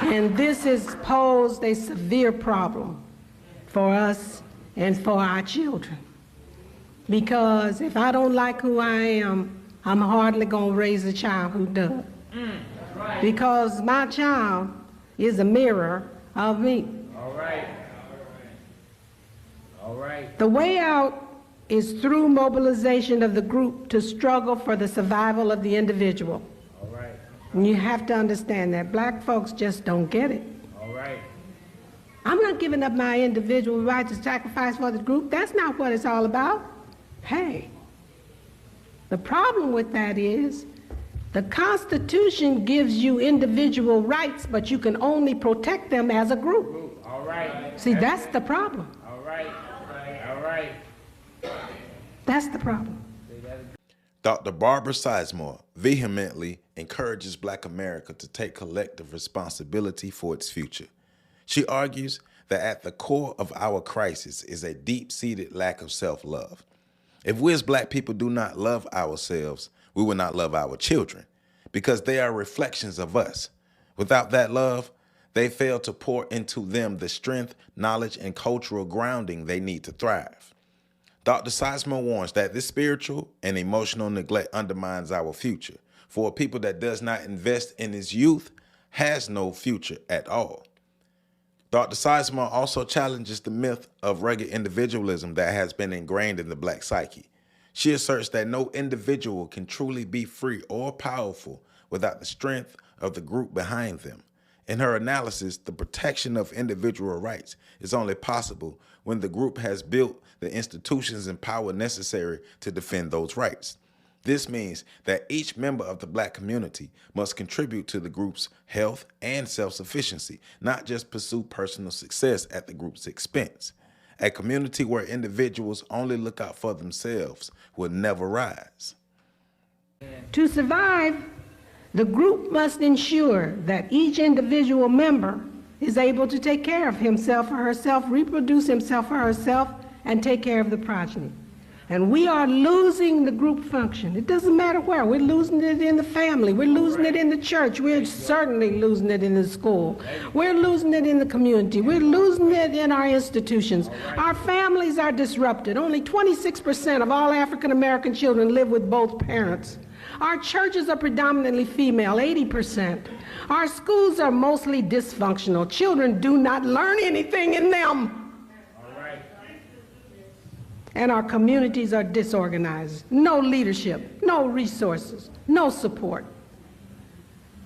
And this has posed a severe problem for us and for our children. Because if I don't like who I am, I'm hardly going to raise a child who does. Right. Because my child is a mirror of me. All right. All right. The way out is through mobilization of the group to struggle for the survival of the individual. All right. And you have to understand that black folks just don't get it. All right. I'm not giving up my individual right to sacrifice for the group. That's not what it's all about. Hey, the problem with that is the Constitution gives you individual rights, but you can only protect them as a group. All right. See, that's the problem. All right. All right. That's the problem. Dr. Barbara Sizemore vehemently encourages Black America to take collective responsibility for its future. She argues that at the core of our crisis is a deep-seated lack of self-love. If we as Black people do not love ourselves, we will not love our children because they are reflections of us. Without that love, they fail to pour into them the strength, knowledge, and cultural grounding they need to thrive. Dr. Sizemore warns that this spiritual and emotional neglect undermines our future, for a people that does not invest in its youth has no future at all. Dr. Sizemore also challenges the myth of rugged individualism that has been ingrained in the Black psyche. She asserts that no individual can truly be free or powerful without the strength of the group behind them. In her analysis, the protection of individual rights is only possible when the group has built the institutions and power necessary to defend those rights. This means that each member of the Black community must contribute to the group's health and self-sufficiency, not just pursue personal success at the group's expense. A community where individuals only look out for themselves will never rise. To survive, the group must ensure that each individual member is able to take care of himself or herself, reproduce himself or herself, and take care of the progeny. And we are losing the group function. It doesn't matter where. We're losing it in the family. We're losing it in the church. We're certainly losing it in the school. We're losing it in the community. We're losing it in our institutions. Our families are disrupted. Only 26% of all African American children live with both parents. Our churches are predominantly female, 80%. Our schools are mostly dysfunctional. Children do not learn anything in them. And our communities are disorganized. No leadership, no resources, no support.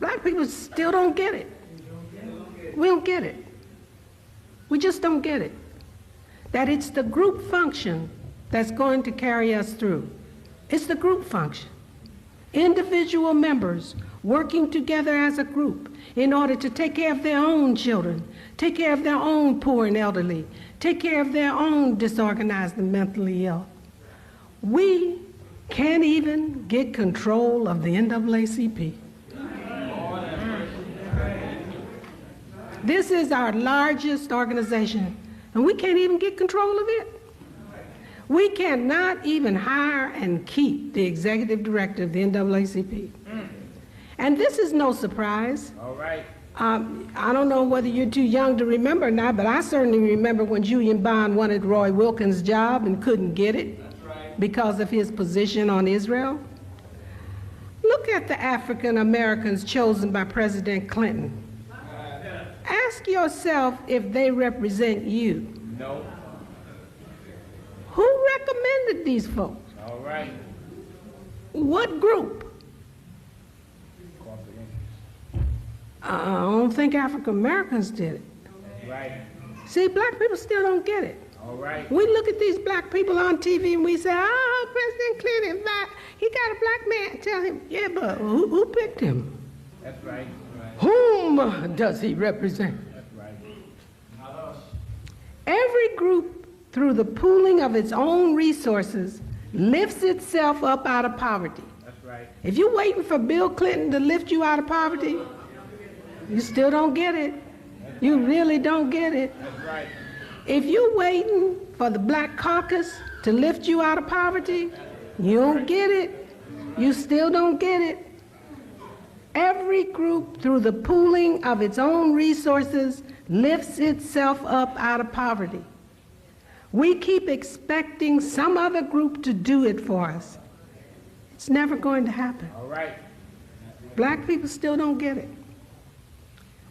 Black people still don't get it. We don't get it. We just don't get it. That it's the group function that's going to carry us through. It's the group function. Individual members working together as a group in order to take care of their own children, take care of their own poor and elderly, take care of their own disorganized and mentally ill. We can't even get control of the NAACP. This is our largest organization, and we can't even get control of it. We cannot even hire and keep the executive director of the NAACP. And this is no surprise. All right. I don't know whether you're too young to remember or not, but I certainly remember when Julian Bond wanted Roy Wilkins' job and couldn't get it because of his position on Israel. Look at the African Americans chosen by President Clinton. Ask yourself if they represent you. No. Who recommended these folks? All right. What group? I don't think African Americans did it. Right. See, black people still don't get it. All right. We look at these black people on TV and we say, oh, President Clinton, he got a black man. Tell him, yeah, but who picked him? That's right. Whom does he represent? That's right. Not us. Every group, through the pooling of its own resources, lifts itself up out of poverty. That's right. If you're waiting for Bill Clinton to lift you out of poverty, you still don't get it. You really don't get it. That's right. If you're waiting for the Black Caucus to lift you out of poverty, you don't get it. You still don't get it. Every group, through the pooling of its own resources, lifts itself up out of poverty. We keep expecting some other group to do it for us. It's never going to happen. All right. Black people still don't get it.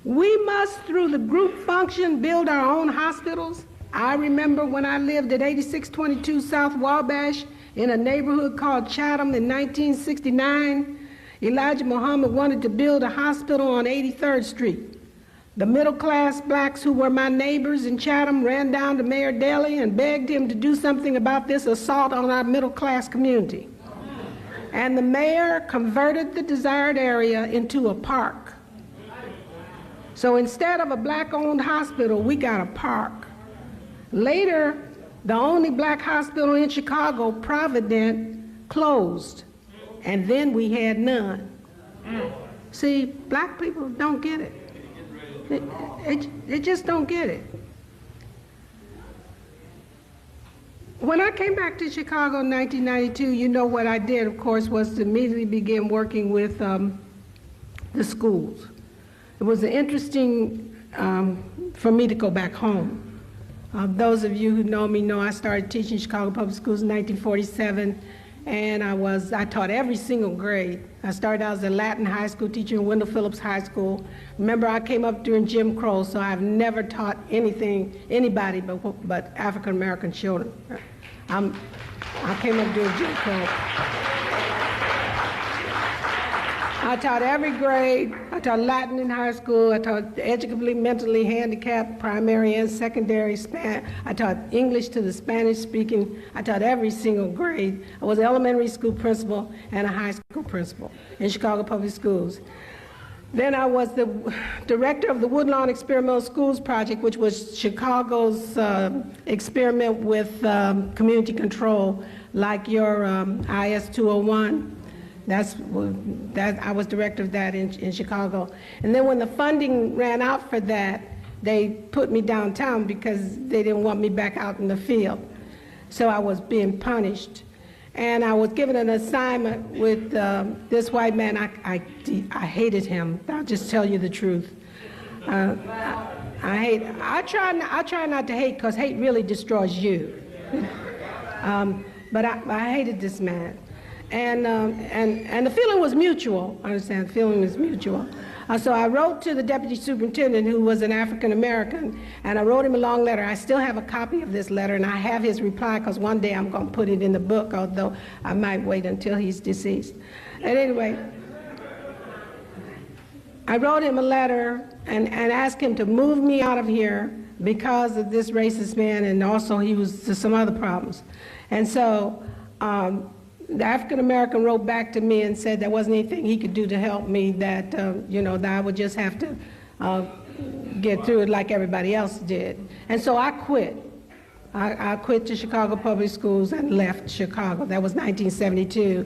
We must, through the group function, build our own hospitals. I remember when I lived at 8622 South Wabash in a neighborhood called Chatham in 1969, Elijah Muhammad wanted to build a hospital on 83rd Street. The middle-class blacks who were my neighbors in Chatham ran down to Mayor Daley and begged him to do something about this assault on our middle-class community. And the mayor converted the desired area into a park. So instead of a black-owned hospital, we got a park. Later, the only black hospital in Chicago, Provident, closed, and then we had none. See, black people don't get it. They just don't get it. When I came back to Chicago in 1992, you know what I did, of course, was to immediately begin working with the schools. It was interesting for me to go back home. Those of you who know me know I started teaching Chicago Public Schools in 1947, and I taught every single grade. I started out as a Latin high school teacher in Wendell Phillips High School. Remember, I came up during Jim Crow, so I've never taught anybody but African American children. I came up during Jim Crow. I taught every grade. I taught Latin in high school. I taught educatively, mentally handicapped, primary and secondary. I taught English to the Spanish speaking. I taught every single grade. I was an elementary school principal and a high school principal in Chicago Public Schools. Then I was the director of the Woodlawn Experimental Schools Project, which was Chicago's experiment with community control, like your IS 201. I was director of that in Chicago. And then when the funding ran out for that, they put me downtown because they didn't want me back out in the field. So I was being punished. And I was given an assignment with this white man. I hated him. I'll just tell you the truth. I try not to hate, because hate really destroys you. But I hated this man. And the feeling was mutual. I understand, the feeling was mutual. So I wrote to the deputy superintendent, who was an African American, and I wrote him a long letter. I still have a copy of this letter, and I have his reply, because one day I'm going to put it in the book, although I might wait until he's deceased. And anyway, I wrote him a letter and asked him to move me out of here because of this racist man, and also he was to some other problems. And so the African American wrote back to me and said there wasn't anything he could do to help me, that that I would just have to get through it like everybody else did. And so I quit. I quit to Chicago Public Schools and left Chicago. That was 1972.